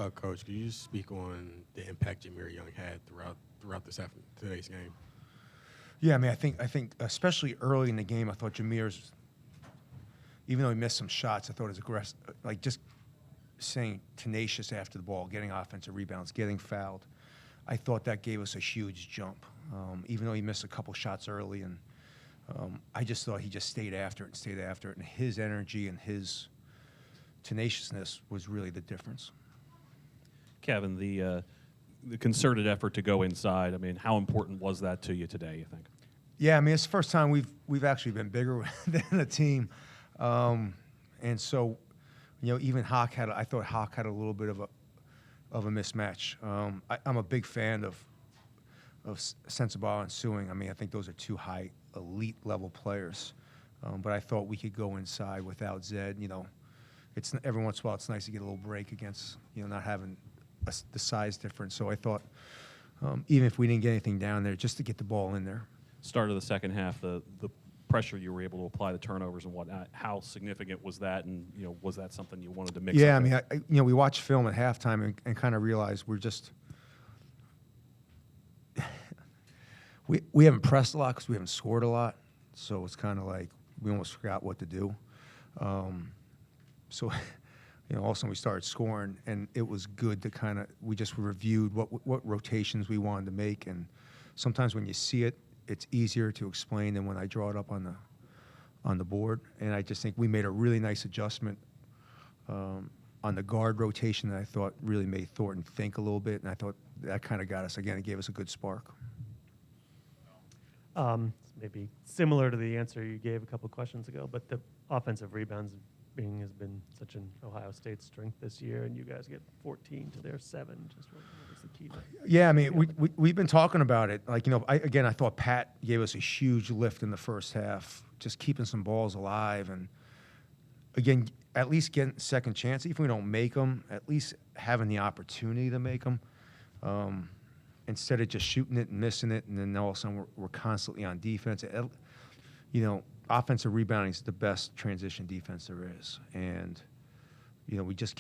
Coach, could you just speak on the impact Jameer Young had throughout today's game? Yeah, I mean, I think especially early in the game, I thought Jameer's, even though he missed some shots, I thought his aggressive, like just saying tenacious after the ball, getting offensive rebounds, getting fouled. I thought that gave us a huge jump, even though he missed a couple shots early, and I just thought he just stayed after it, and his energy and his tenaciousness was really the difference. Kevin, the concerted effort to go inside, I mean, how important was that to you today, you think? Yeah, I mean, it's the first time we've actually been bigger than a team, and so, even I thought Hawk had a little bit of a mismatch. I'm a big fan of Sensabaugh and Suing. I mean, I think those are two high elite level players, but I thought we could go inside without Zed. It's every once in a while it's nice to get a little break against not having the size difference. So I thought even if we didn't get anything down there, just to get the ball in there. Start of the second half, the pressure you were able to apply, the turnovers and whatnot, how significant was that? And was that something you wanted to mix? Yeah, up I mean, we watched film at halftime and kind of realized we're just we haven't pressed a lot because we haven't scored a lot. So it's kind of like we almost forgot what to do. So all of a sudden we started scoring, and it was good to we just reviewed what rotations we wanted to make, and sometimes when you see it, it's easier to explain than when I draw it up on the board. And I just think we made a really nice adjustment on the guard rotation that I thought really made Thornton think a little bit, and I thought that kind of got us again. It gave us a good spark. Maybe similar to the answer you gave a couple questions ago, but the offensive rebounds has been such an Ohio State strength this year, and you guys get 14 to their 7. Just what was the key? Yeah, I mean, we've been talking about it. Like, I thought Pat gave us a huge lift in the first half, just keeping some balls alive, and again, at least getting second chance. Even if we don't make them, at least having the opportunity to make them, instead of just shooting it and missing it, and then all of a sudden we're constantly on defense. Offensive rebounding is the best transition defense there is, and we just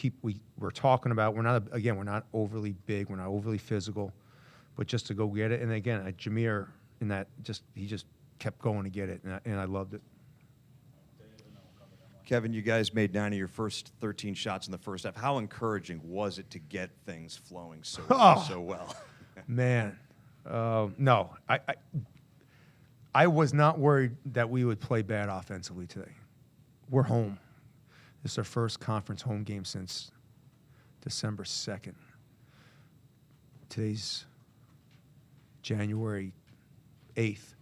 we're talking about we're not overly big, we're not overly physical, but just to go get it. And again, Jameer he just kept going to get it, and I loved it. Kevin, you guys made 9 of your first 13 shots in the first half. How encouraging was it to get things flowing so well? Man, no, I was not worried that we would play bad offensively today. We're home. This is our first conference home game since December 2nd. Today's January 8th.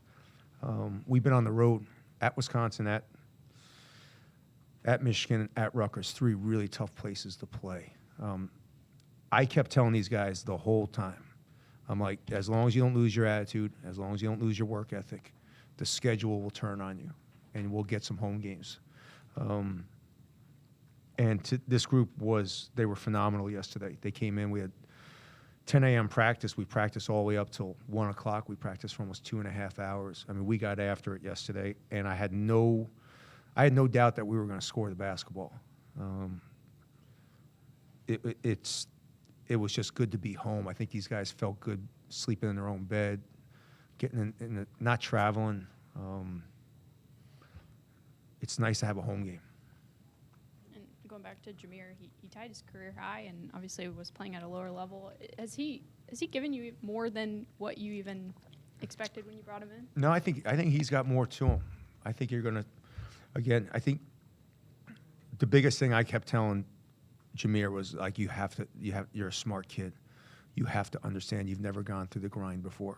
We've been on the road at Wisconsin, at Michigan, at Rutgers, 3 really tough places to play. I kept telling these guys the whole time, I'm like, as long as you don't lose your attitude, as long as you don't lose your work ethic, the schedule will turn on you, and we'll get some home games. This group they were phenomenal yesterday. They came in, we had 10 a.m. practice. We practiced all the way up till 1 o'clock. We practiced for almost 2.5 hours. I mean, we got after it yesterday, and I had no doubt that we were going to score the basketball. It was just good to be home. I think these guys felt good sleeping in their own bed, getting not traveling. It's nice to have a home game. And going back to Jameer, he tied his career high, and obviously was playing at a lower level. Has he given you more than what you even expected when you brought him in? No, I think he's got more to him. I think you're gonna. Again, I think the biggest thing I kept telling Jameer was like, you're a smart kid. You have to understand you've never gone through the grind before,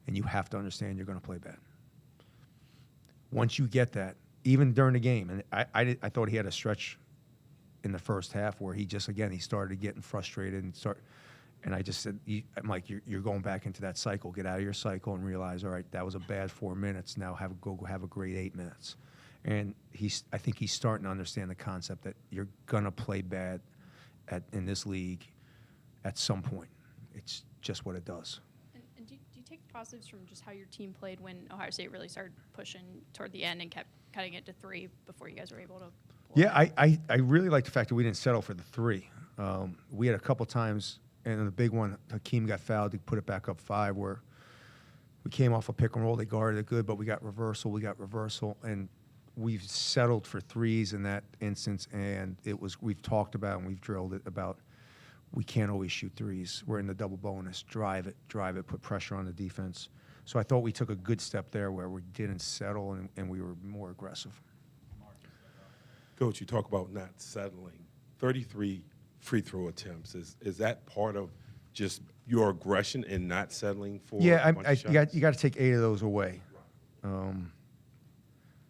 and you have to understand you're going to play bad. Once you get that, even during the game, and I thought he had a stretch in the first half where he started getting frustrated and I just said, I'm like, you're going back into that cycle. Get out of your cycle and realize, all right, that was a bad 4 minutes. Now go have a great 8 minutes. And I think he's starting to understand the concept that you're gonna play bad in this league at some point. It's just what it does. And do you take positives from just how your team played when Ohio State really started pushing toward the end and kept cutting it to 3 before you guys were able to pull Yeah, I really like the fact that we didn't settle for the 3. We had a couple times, and in the big one, Hakeem got fouled to put it back up 5, where we came off a pick and roll. They guarded it good, but we got reversal, and we've settled for threes in that instance, and we've talked about and we've drilled it about we can't always shoot threes. We're in the double bonus. Drive it, put pressure on the defense. So I thought we took a good step there where we didn't settle and we were more aggressive. Coach, you talk about not settling. 33 free throw attempts. Is that part of just your aggression and not settling for Yeah, a bunch of shots? you got to take 8 of those away.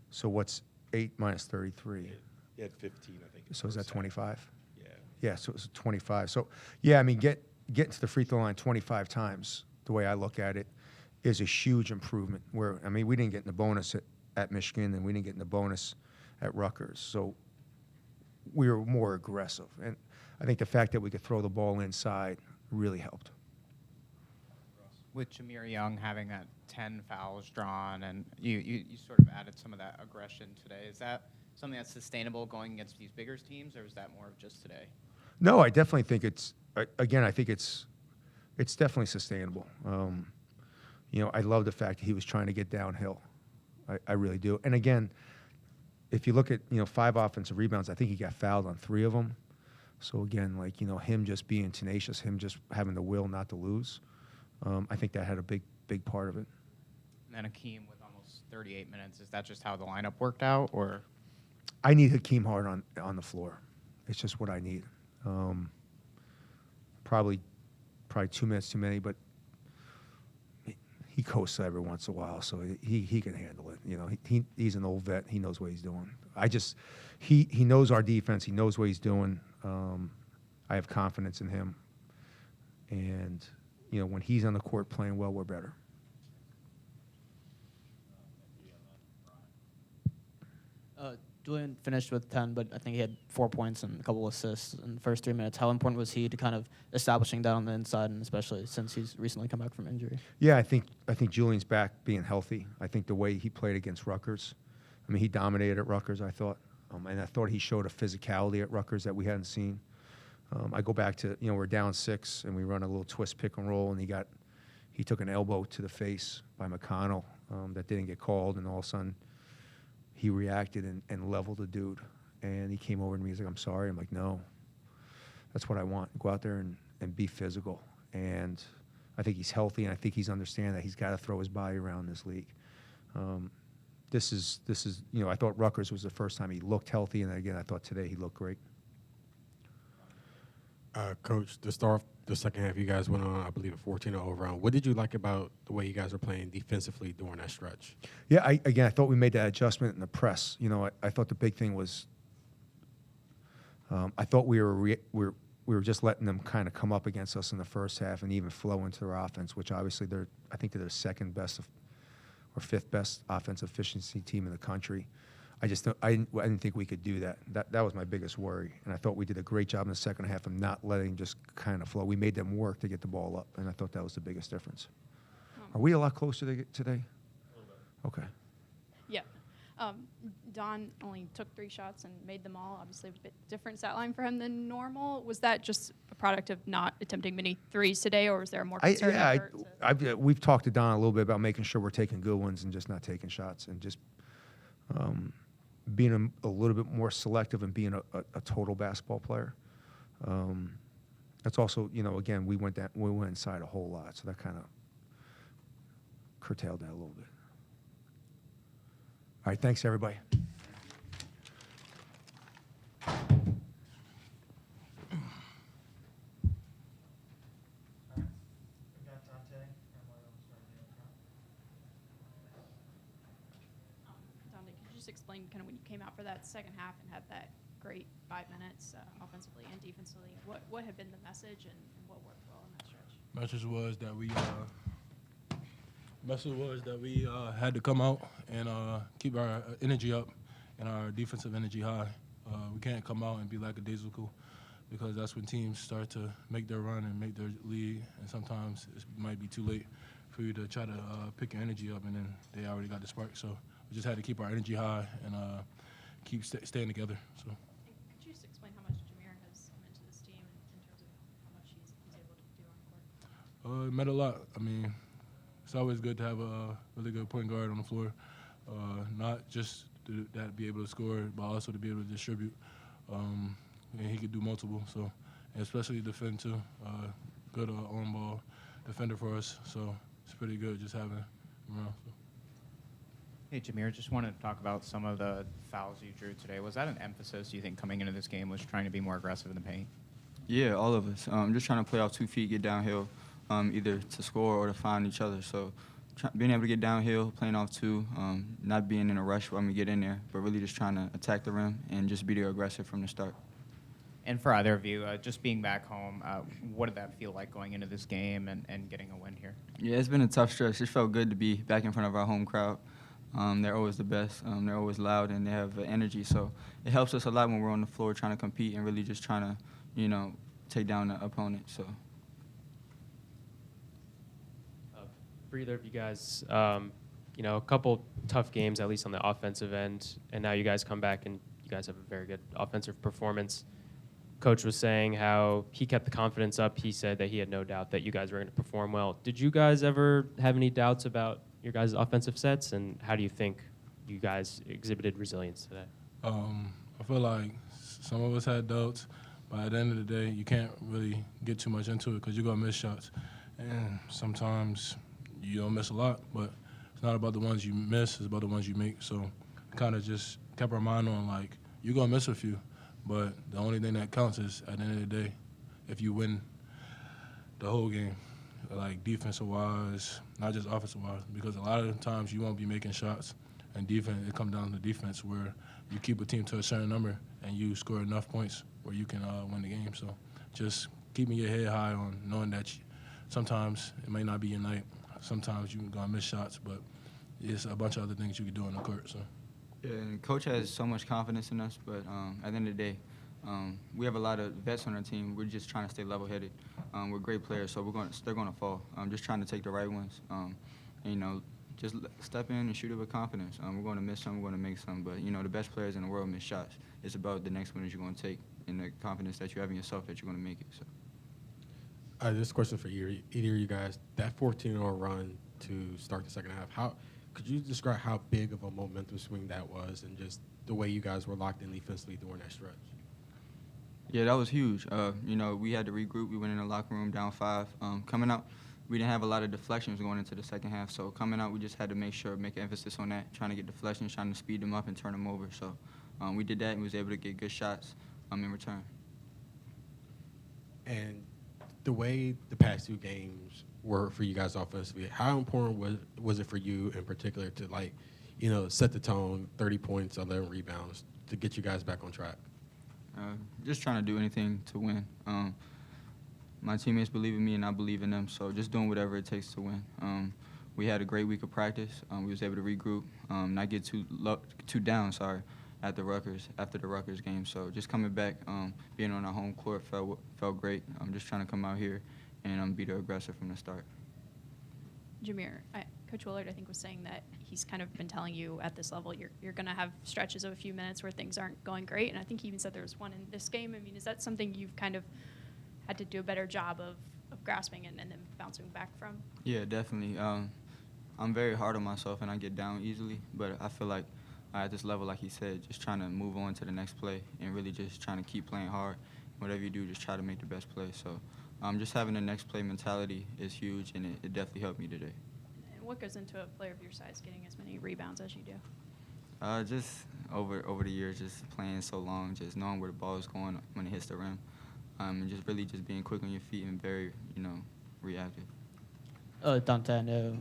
So what's 8 minus 33? You had 15, I think. So is that 25? Yeah. Yeah, so it's 25. So, yeah, I mean, getting to the free throw line 25 times, the way I look at it, is a huge improvement. Where, I mean, we didn't get in the bonus at Michigan, and we didn't get in the bonus at Rutgers. So we were more aggressive. And I think the fact that we could throw the ball inside really helped. With Jameer Young having that 10 fouls drawn, and you sort of added some of that aggression today, is that something that's sustainable going against these bigger teams, or is that more of just today? No, I definitely think I think it's definitely sustainable. I love the fact that he was trying to get downhill. I really do. And again, if you look at, 5 offensive rebounds, I think he got fouled on 3 of them. So again, him just being tenacious, him just having the will not to lose, I think that had a big part of it. And then Hakeem with almost 38 minutes, is that just how the lineup worked out, or? I need Hakeem Hart on the floor. It's just what I need. Probably 2 minutes too many, but he coasts every once in a while, so he can handle it. He's an old vet. He knows what he's doing. He knows our defense. He knows what he's doing. I have confidence in him. And, when he's on the court playing well, we're better. Julian finished with 10, but I think he had 4 points and a couple assists in the first 3 minutes. How important was he to kind of establishing that on the inside, and especially since he's recently come back from injury? Yeah, I think Julian's back being healthy. I think the way he played against Rutgers, I mean, he dominated at Rutgers, I thought. And I thought he showed a physicality at Rutgers that we hadn't seen. I go back to, we're down 6, and we run a little twist pick and roll, and he took an elbow to the face by McConnell that didn't get called, and all of a sudden he reacted and leveled the dude. And he came over to me, he's like, I'm sorry. I'm like, no, that's what I want. Go out there and be physical. And I think he's healthy, and I think he's understanding that he's got to throw his body around this league. This is I thought Rutgers was the first time he looked healthy, and again, I thought today he looked great. Coach, to start off the second half, you guys went on, I believe, a 14-0 overrun. What did you like about the way you guys were playing defensively during that stretch? Yeah, I thought we made that adjustment in the press. I thought the big thing was I thought we were just letting them kind of come up against us in the first half and even flow into their offense, which obviously I think they're the second best or 5th best offensive efficiency team in the country. I didn't think we could do that. That was my biggest worry, and I thought we did a great job in the second half of not letting just kind of flow. We made them work to get the ball up, and I thought that was the biggest difference. Are we a lot closer today? Okay. Yeah. Don only took 3 shots and made them all. Obviously, a bit different stat line for him than normal. Was that just a product of not attempting many threes today, or was there a more concerted effort? We've talked to Don a little bit about making sure we're taking good ones and just not taking shots, and just being a little bit more selective and being a total basketball player. That's also, again, we went inside a whole lot, so that kind of curtailed that a little bit. All right, thanks, everybody. Dante, could you just explain kind of when you came out for that second half and had that great 5 minutes offensively and defensively, what had been the message and what worked well in that stretch? Message was that we had to come out and keep our energy up and our defensive energy high. We can't come out and be lackadaisical, because that's when teams start to make their run and make their lead, and sometimes it might be too late for you to try to pick your energy up, and then they already got the spark. So we just had to keep our energy high and keep staying together. So. Could you just explain how much Jameer has come into this team and It meant a lot. I mean, it's always good to have a really good point guard on the floor, not just to be able to score, but also to be able to distribute. And he could do multiple, so and especially defend too. Good on-ball defender for us, so it's pretty good just having him around. So. Hey, Jameer, just wanted to talk about some of the fouls you drew today. Was that an emphasis, you think, coming into this game, was trying to be more aggressive in the paint? Yeah, all of us. Just trying to play off 2 feet, get downhill, either to score or to find each other. So being able to get downhill, playing off 2, not being in a rush when we get in there, but really just trying to attack the rim and just be the aggressive from the start. And for either of you, just being back home, what did that feel like going into this game and getting a win here? Yeah, it's been a tough stretch. It felt good to be back in front of our home crowd. They're always the best. They're always loud, and they have energy. So it helps us a lot when we're on the floor trying to compete and really just trying to, take down the opponent. So. For either of you guys, a couple tough games, at least on the offensive end, and now you guys come back and you guys have a very good offensive performance. Coach was saying how he kept the confidence up. He said that he had no doubt that you guys were going to perform well. Did you guys ever have any doubts about your guys' offensive sets, and how do you think you guys exhibited resilience today? I feel like some of us had doubts, but at the end of the day, you can't really get too much into it because you're going to miss shots. And sometimes you don't miss a lot, but it's not about the ones you miss, it's about the ones you make. So kind of just kept our mind on, like, you're going to miss a few, but the only thing that counts is, at the end of the day, if you win the whole game, like defensive-wise, not just offensive-wise, because a lot of the times you won't be making shots, and defense, it comes down to defense where you keep a team to a certain number and you score enough points where you can win the game. So just keeping your head high on knowing that sometimes it may not be your night. Sometimes you're going to miss shots, but it's a bunch of other things you can do on the court. So. Yeah, and Coach has so much confidence in us, but at the end of the day, we have a lot of vets on our team. We're just trying to stay level-headed. We're great players, so they're going to fall. Just trying to take the right ones. And, just step in and shoot it with confidence. We're going to miss some, we're going to make some, but, the best players in the world miss shots. It's about the next one that you're going to take and the confidence that you have in yourself that you're going to make it. So. This question for either of you guys. That 14-0 run to start the second half, could you describe how big of a momentum swing that was and just the way you guys were locked in defensively during that stretch? Yeah, that was huge. We had to regroup. We went in the locker room down 5. Coming out, we didn't have a lot of deflections going into the second half. So coming out, we just had to make emphasis on that, trying to get deflections, trying to speed them up and turn them over. So we did that and was able to get good shots in return. And the way the past 2 games were for you guys offensively, how important was it for you in particular to, set the tone, 30 points, 11 rebounds, to get you guys back on track? Just trying to do anything to win. My teammates believe in me, and I believe in them, so just doing whatever it takes to win. We had a great week of practice. We was able to regroup, not get too down, after the Rutgers game. So just coming back, being on our home court felt great. I'm just trying to come out here and be the aggressor from the start. Jameer, Coach Willard, I think, was saying that he's kind of been telling you at this level you're going to have stretches of a few minutes where things aren't going great, and I think he even said there was one in this game. I mean, is that something you've kind of had to do a better job of grasping and then bouncing back from? Yeah, definitely. I'm very hard on myself, and I get down easily, but I feel like at this level, like he said, just trying to move on to the next play and really just trying to keep playing hard. Whatever you do, just try to make the best play. So just having the next play mentality is huge, and it definitely helped me today. And what goes into a player of your size getting as many rebounds as you do? Just over the years, just playing so long, just knowing where the ball is going when it hits the rim, and just really just being quick on your feet and very, reactive. Dante, I know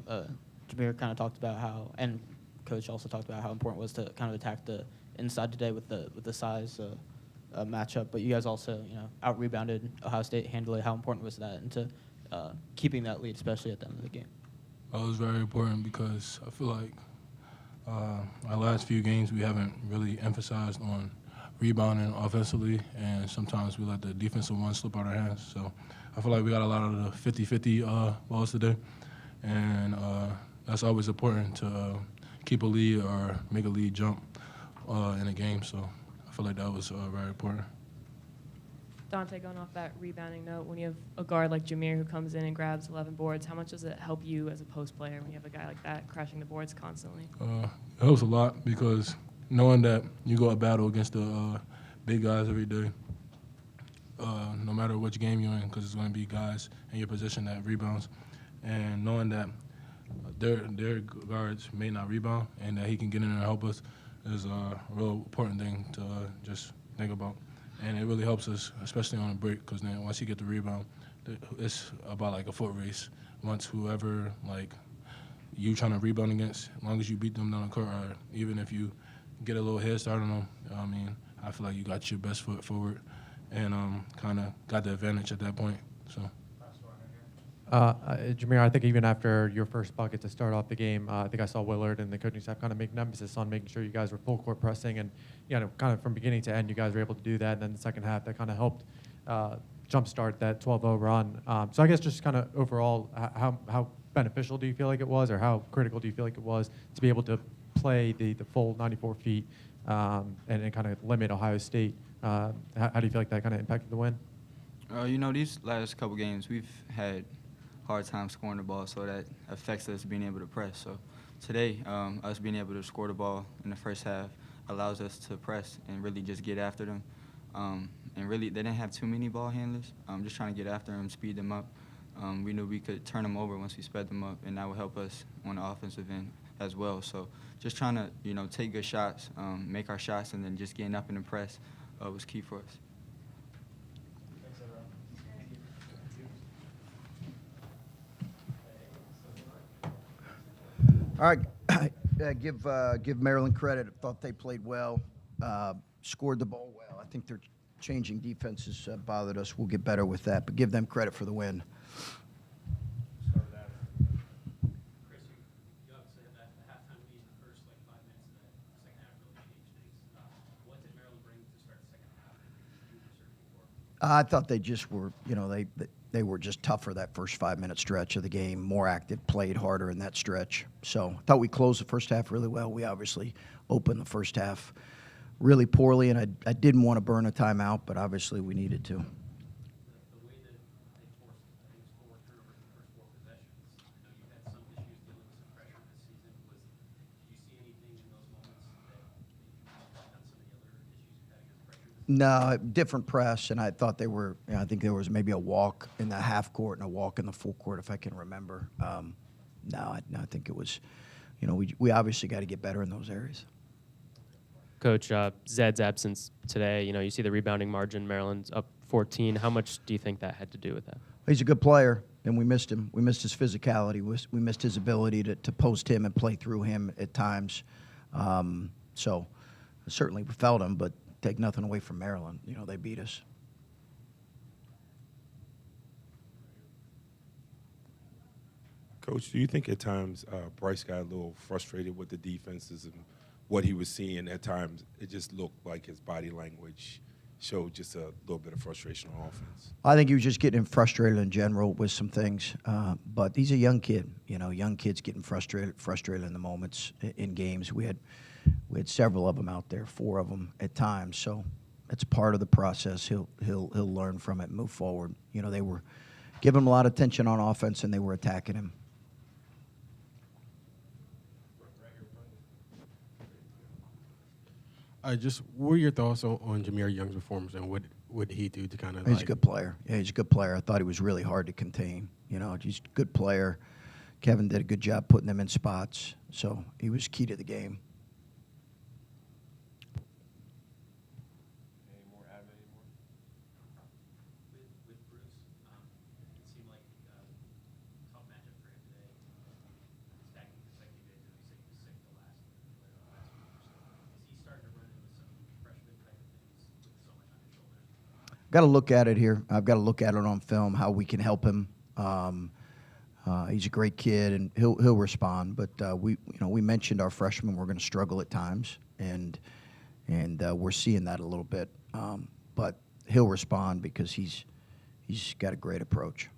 Jameer kind of talked about how, and Coach also talked about how important it was to kind of attack the inside today with the size matchup. But you guys also, out-rebounded Ohio State handily. How important was that into keeping that lead, especially at the end of the game? It was very important because I feel like our last few games we haven't really emphasized on rebounding offensively, and sometimes we let the defensive one slip out our hands. So I feel like we got a lot of the 50-50 balls today, and that's always important to keep a lead or make a lead jump in a game. So I feel like that was very important. Dante, going off that rebounding note, when you have a guard like Jameer who comes in and grabs 11 boards, how much does it help you as a post player when you have a guy like that crashing the boards constantly? It helps a lot because knowing that you go a battle against the big guys every day, no matter which game you're in, because it's going to be guys in your position that rebounds, and knowing that their guards may not rebound and that he can get in there and help us is a real important thing to just think about. And it really helps us, especially on a break, because then once you get the rebound, it's about like a foot race. Once whoever like you trying to rebound against, as long as you beat them down the court, or even if you get a little head start on them, I mean, I feel like you got your best foot forward and kind of got the advantage at that point. So. Jameer, I think even after your first bucket to start off the game, I think I saw Willard and the coaching staff kind of make an emphasis on making sure you guys were full court pressing, and kind of from beginning to end, you guys were able to do that. And then the second half, that kind of helped jumpstart that 12-0 run. So I guess just kind of overall, how beneficial do you feel like it was, or how critical do you feel like it was to be able to play the full 94 feet and kind of limit Ohio State? How do you feel like that kind of impacted the win? These last couple games, we've had hard time scoring the ball, so that affects us being able to press. So today, us being able to score the ball in the first half allows us to press and really just get after them. And really, they didn't have too many ball handlers. Just trying to get after them, speed them up. We knew we could turn them over once we sped them up, and that would help us on the offensive end as well. So just trying to, take good shots, make our shots, and then just getting up in the press was key for us. All right, give Maryland credit. I thought they played well, scored the ball well. I think their changing defenses bothered us. We'll get better with that, but give them credit for the win. Chris, you obviously had that halftime lead in the first 5 minutes of that second half really changed things. What did Maryland bring to start the second half that you were searching for? I thought they just were, they were just tougher that first 5-minute stretch of the game, more active, played harder in that stretch. So I thought we closed the first half really well. We obviously opened the first half really poorly, and I didn't want to burn a timeout, but obviously we needed to. The way that they forced, I think it was 4 turnovers in the first 4 possessions. I know you had some issues dealing with some pressure this season. Did you see anything in those moments that you felt on some of the other issues you had against pressure this season? No, different press, and I thought they were. I think there was maybe a walk in the half court and a walk in the full court, if I can remember. I think it was. We obviously got to get better in those areas. Coach, Zed's absence today, you see the rebounding margin, Maryland's up 14. How much do you think that had to do with that? He's a good player, and we missed him. We missed his physicality. We missed his ability to post him and play through him at times. So certainly we felt him, but take nothing away from Maryland. They beat us. Coach, do you think at times Bryce got a little frustrated with the defenses and what he was seeing at times? It just looked like his body language showed just a little bit of frustration on offense. I think he was just getting frustrated in general with some things. But he's a young kid. Young kids getting frustrated in the moments in games. We had several of them out there, 4 of them at times. So it's part of the process. He'll learn from it and move forward. They were giving him a lot of attention on offense, and they were attacking him. Just what were your thoughts on Jameer Young's performance, and what would he do to kind of? He's a good player. Yeah, he's a good player. I thought he was really hard to contain. He's a good player. Kevin did a good job putting them in spots, so he was key to the game. Any more out of it anymore? With Bruce, it seemed like a tough matchup for him today. Stacking consecutive days, he said he was sick the last week or so. Is he starting to run into some freshman type of things with so much on his shoulders? Got to look at it here. I've got to look at it on film, how we can help him. He's a great kid, and he'll respond. But we mentioned our freshmen were going to struggle at times, and we're seeing that a little bit. But he'll respond because he's got a great approach.